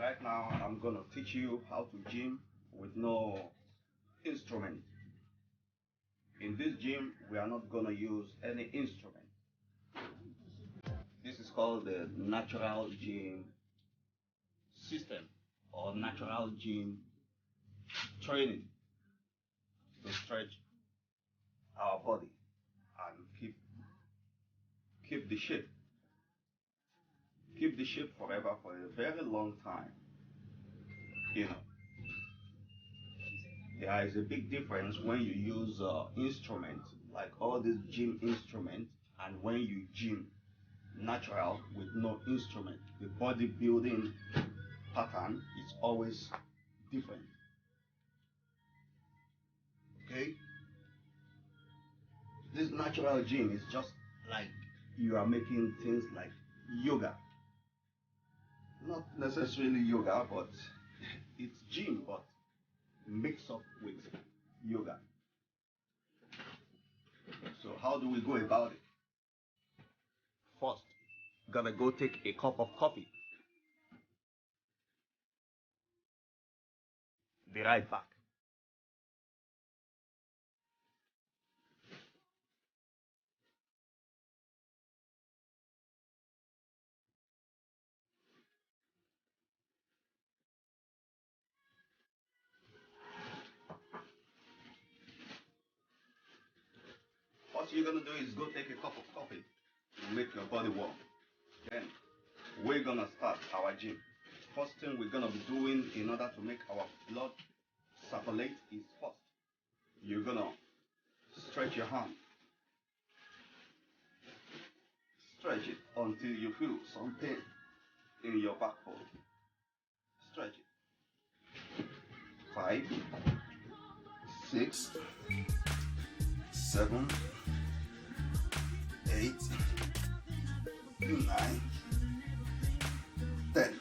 Right now, I'm gonna teach you how to gym with no instrument. In this gym, we are not gonna use any instrument. This is called the natural gym system or natural gym training to stretch our body and keep the shape. Keep the shape forever for a very long time. You know, there is a big difference when you use instruments like all these gym instruments and when you gym natural with no instrument. The bodybuilding pattern is always different. Okay? This natural gym is just like you are making things like yoga. Not necessarily yoga, but it's gym, but mixed up with yoga. So how do we go about it? First, gotta go take a cup of coffee. Be right back. What you're gonna do is go take a cup of coffee to make your body warm. Then we're gonna start our gym. First thing we're gonna be doing in order to make our blood circulate is first, you're gonna stretch your hand. Stretch it until you feel some pain in your backbone. Stretch it. 5, 6, 7, 8, 9, 10.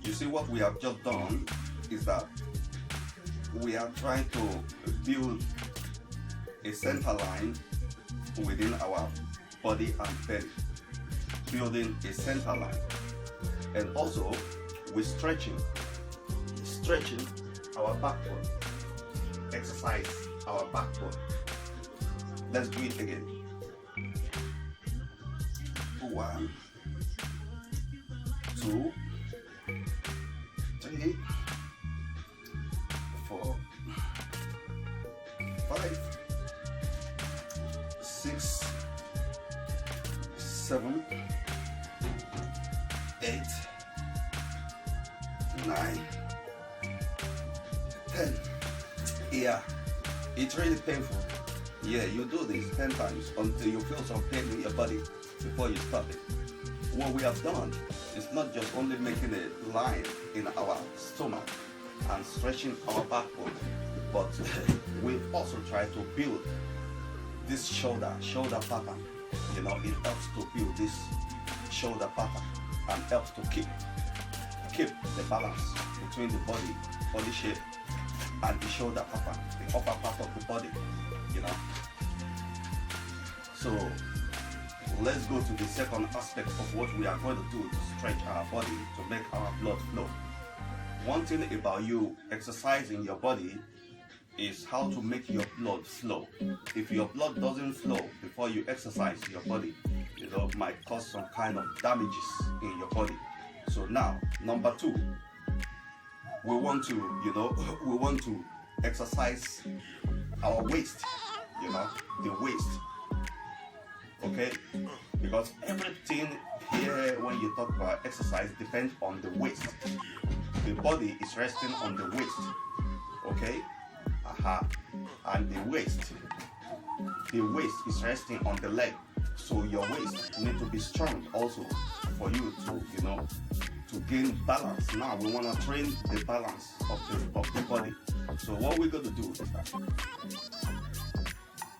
You see what we have just done is that we are trying to build a center line within our body and belly, building a center line, and also we're stretching our backbone, exercise our backbone. Let's do it again. 1, 2, 3, 4, 5, 6, 7, 8, 9, 10. Yeah, it's really painful. Yeah, you do this 10 times until you feel some pain in your body before you stop it. What we have done is not just only making a line in our stomach and stretching our backbone, but we've also tried to build this shoulder pattern. You know, it helps to build this shoulder pattern and helps to keep the balance between the body shape and the shoulder pattern, the upper part of the body, you know. So let's go to the second aspect of what we are going to do to stretch our body to make our blood flow. One thing about you exercising your body is how to make your blood flow. If your blood doesn't flow before you exercise your body, you know, it might cause some kind of damages in your body. So now, number 2, we want to exercise our waist, you know, the waist. Okay? Because everything here when you talk about exercise depends on the waist. The body is resting on the waist. Okay? And the waist is resting on the leg. So your waist needs to be strong also for you to, you know, to gain balance. Now we want to train the balance of the body. So what we're going to do is that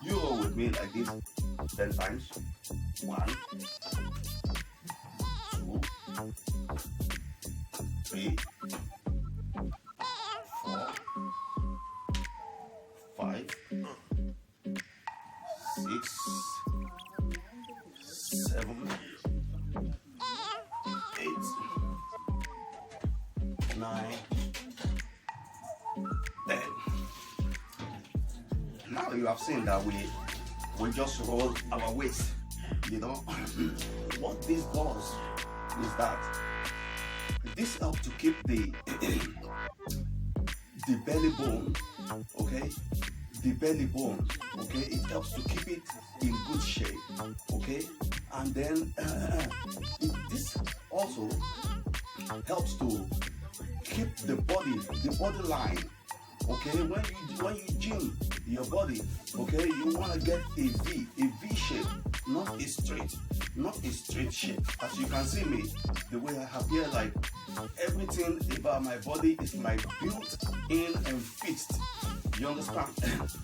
you roll with me like this 10 times. 1, 2, 3, 4, 5, 6, 7, 8, 9, 10. Now you have seen that we just roll our waist, you know. What this does is that this helps to keep the belly bone, okay, the belly bone, okay, it helps to keep it in good shape, okay, and then this also helps to keep the body line, okay. When you gym your body, okay, you want to get a V shape, not a straight shape. As you can see me, the way I have here, like everything about my body is like built in and fixed. You understand?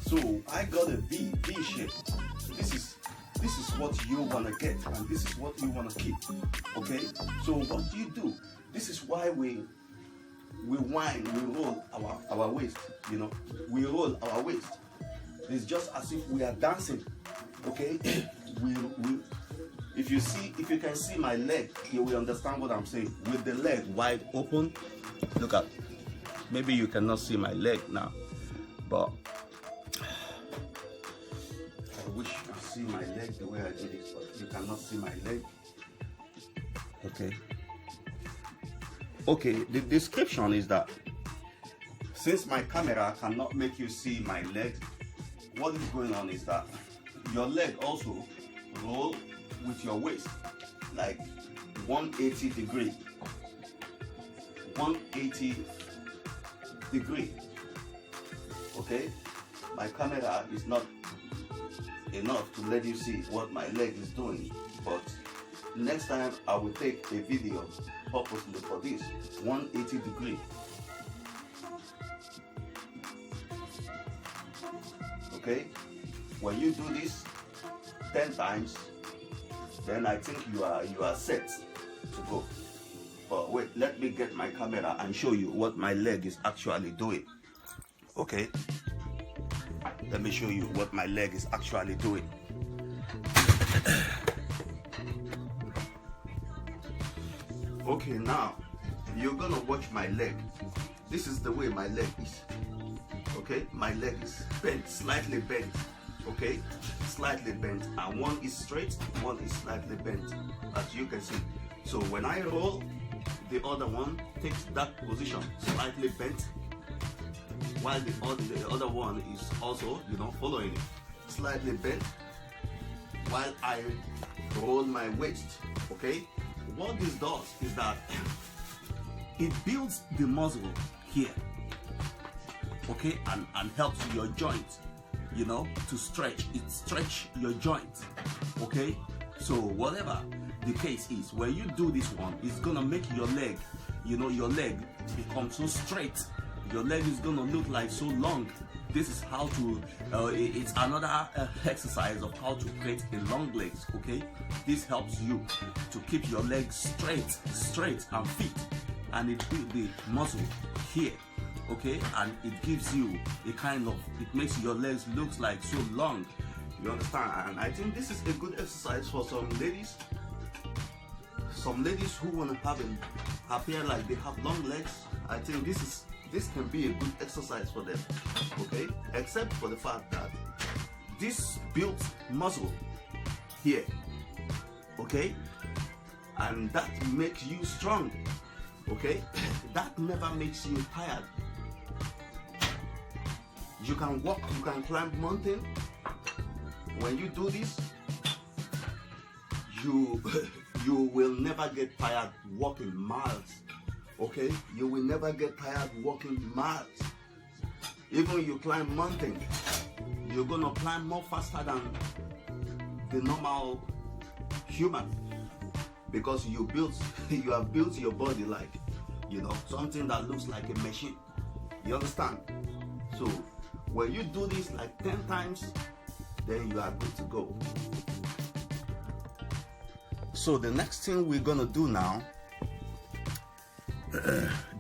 So I got a V shape. This is what you want to get, and this is what you want to keep. Okay. So what do? This is why we whine, we roll our waist. You know, we roll our waist. It's just as if we are dancing. Okay. If you can see my leg, you will understand what I'm saying. With the leg wide open, look at. Maybe you cannot see my leg now, but I wish you could see my leg the way I did it, but you cannot see my leg. Okay, the description is that since my camera cannot make you see my leg, what is going on is that your leg also roll with your waist like 180 degree. Okay, my camera is not enough to let you see what my leg is doing, but next time I will take a video purposely for this 180 degree. Okay, when you do this 10 times, then I think you are set to go. But wait, let me get my camera and show you what my leg is actually doing. Okay, let me show you what my leg is actually doing. Okay, now you're gonna watch my leg. This is the way my leg is. Okay, my leg is bent, slightly bent. Okay, slightly bent, and one is straight, one is slightly bent, as you can see. So when I roll, the other one takes that position, slightly bent, while the other one is also, you know, following it, slightly bent, while I roll my waist. Okay, what this does is that it builds the muscle here, okay, and helps your joint, you know, to stretch. It stretch your joint. Okay, so whatever the case is, when you do this one, it's gonna make your leg, you know, your leg become so straight. Your leg is gonna look like so long. This is how to it's another exercise of how to create a long legs. Okay, this helps you to keep your legs straight and fit, and it builds the muscle here. Okay, and it gives you a kind of, it makes your legs look like so long. You understand? And I think this is a good exercise for some ladies who want to appear like they have long legs. I think this can be a good exercise for them. Okay, except for the fact that this builds muscle here. Okay, and that makes you strong. Okay, that never makes you tired. You can walk, you can climb mountain. When you do this, you will never get tired walking miles. Okay, you will never get tired walking miles. Even you climb mountain, you're gonna climb more faster than the normal human, because you have built your body like, you know, something that looks like a machine. You understand? So when you do this like 10 times, then you are good to go. So the next thing we're gonna do now,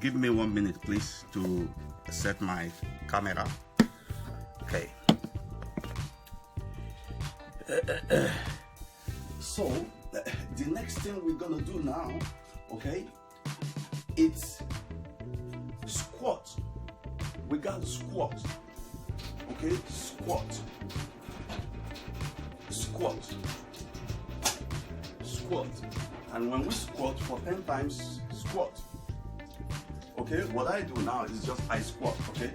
give me 1 minute please to set my camera. Okay. So the next thing we're gonna do now, okay, it's we got squat. Okay, squat, squat, squat. And when we squat for 10 times, squat. Okay, what I do now is just I squat. Okay,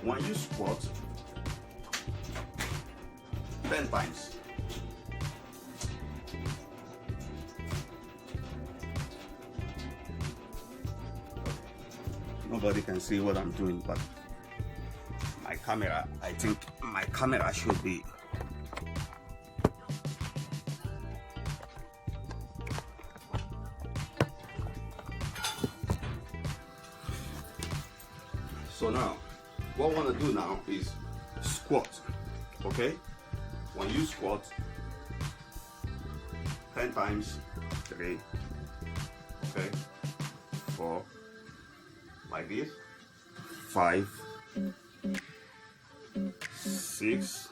when you squat 10 times. Nobody can see what I'm doing, but my camera, I think my camera should be. So now, what I want to do now is squat. Okay, when you squat 10 times, 3, okay, 4, like this, 5, 6,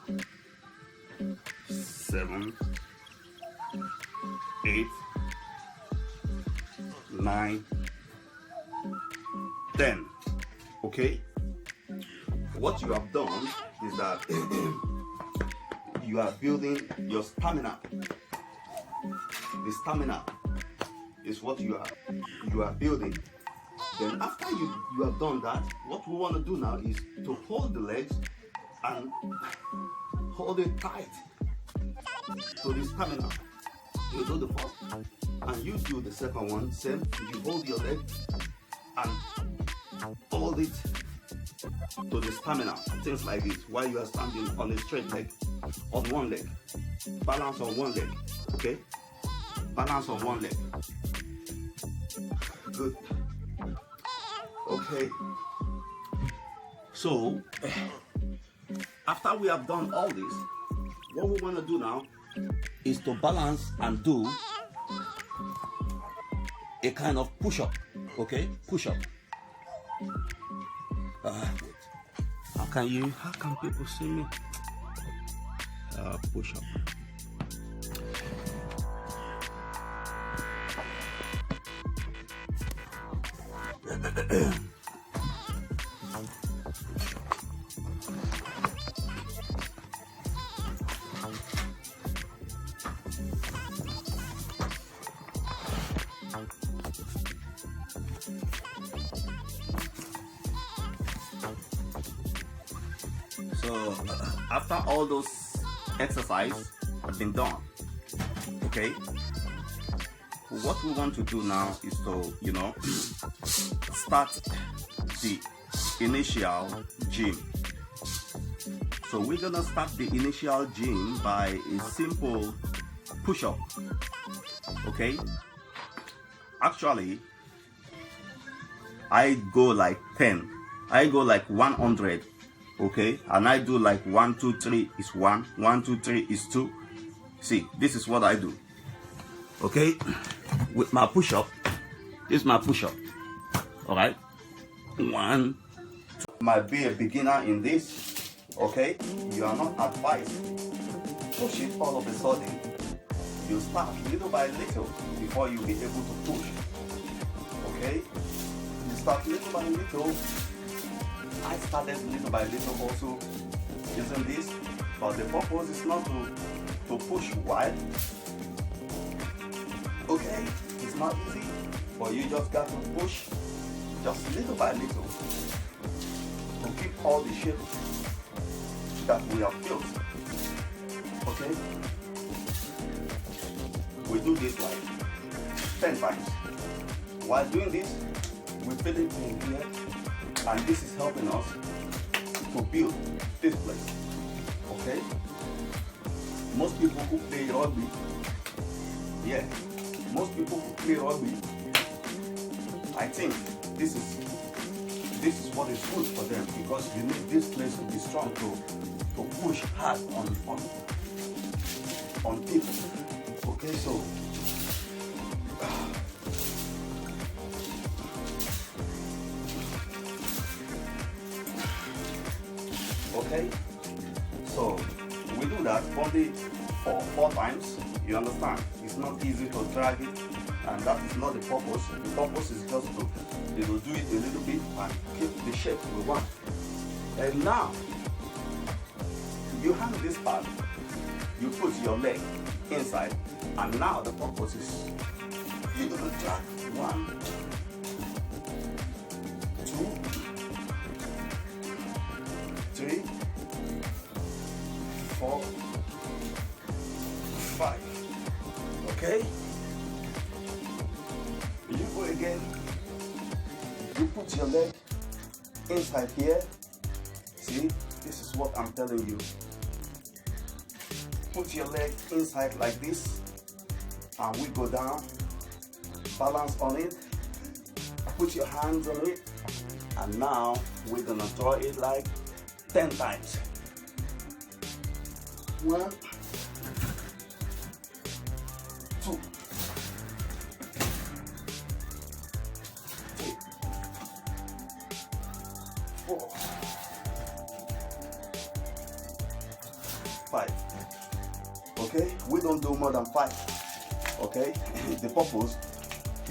7, 8, 9, 10. Okay, what you have done is that you are building your stamina. The stamina is what you are building. Then after you have done that, what we want to do now is to hold the legs and hold it tight to the stamina. You do the first and you do the second one. Same, you hold your leg and hold it to the stamina. Things like this while you are standing on a straight leg, on one leg. Balance on one leg. Okay? Balance on one leg. Good. Okay, so after we have done all this, what we want to do now is to balance and do a kind of push-up. Okay, push-up. How can people see me? Push-up. So after all those exercises have been done, okay, what we want to do now is to, start the initial gym. So we're gonna start the initial gym by a simple push-up. Okay, actually I go like 10, I go like 100. Okay, and I do like 1 2 3 is 1, 1 2 3 is 2. See, this is what I do. Okay, with my push-up. This is my push-up. All right, 1, 2. Might be a beginner in this. Okay, you are not advised push it all of a sudden. You start little by little before you be able to push. Okay, you start little by little. I started little by little also using this, but the purpose is not to push wide. Okay, it's not easy, but you just got to push just little by little to keep all the shape that we have built. Okay, we do this like 10 times. While doing this, we feel it in here. And this is helping us to build this place. Okay? Most people who play rugby, most people who play rugby, I think this is what is good for them, because you need this place to be strong to push hard on people. Okay, so okay, so we do that only for 4 times. You understand? It's not easy to drag it, and that is not the purpose. The purpose is just to You will do it a little bit and keep the shape we want. And now, you hang this part, you put your leg inside, and now the purpose is you're going to drag 1, 2, 3, 4, 5. Okay? You go again. You put your leg inside here. See, this is what I'm telling you. Put your leg inside like this, and we go down. Balance on it. Put your hands on it, and now we're gonna draw it like 10 times. 1, 2, 3, 4, 5. Okay, we don't do more than 5. Okay, the purpose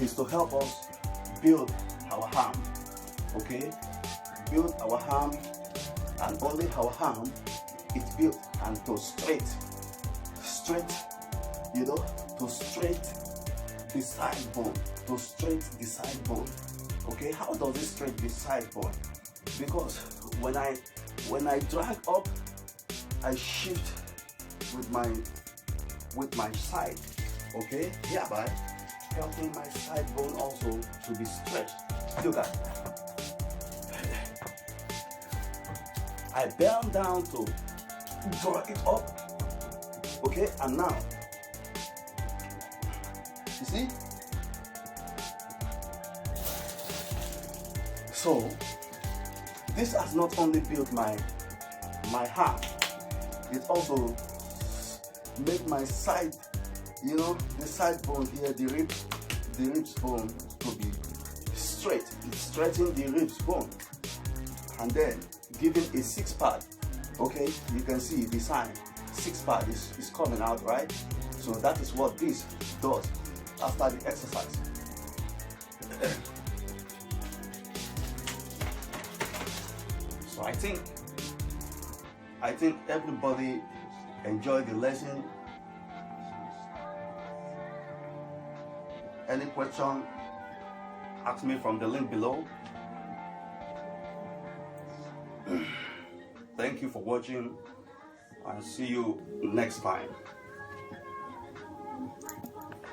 is to help us build our arm. Okay, build our arm, and only our arm is built, and to straight, you know, to straight the side bone, to straight the side bone. Okay, how does it straight the side bone? Because when I drag up, I shift with my side. Okay, hereby helping my side bone also to be stretched. Look at, I bend down to draw it up. Okay, and now you see. So this has not only built my arm, it also make my side, you know, the side bone here, the ribs bone to be straight. It's straightening the ribs bone, and then giving a 6-pad. Okay, you can see the sign 6-pad is coming out, right? So that is what this does after the exercise. So I think everybody enjoyed the lesson. Any question, ask me from the link below. Thank you for watching, and see you next time.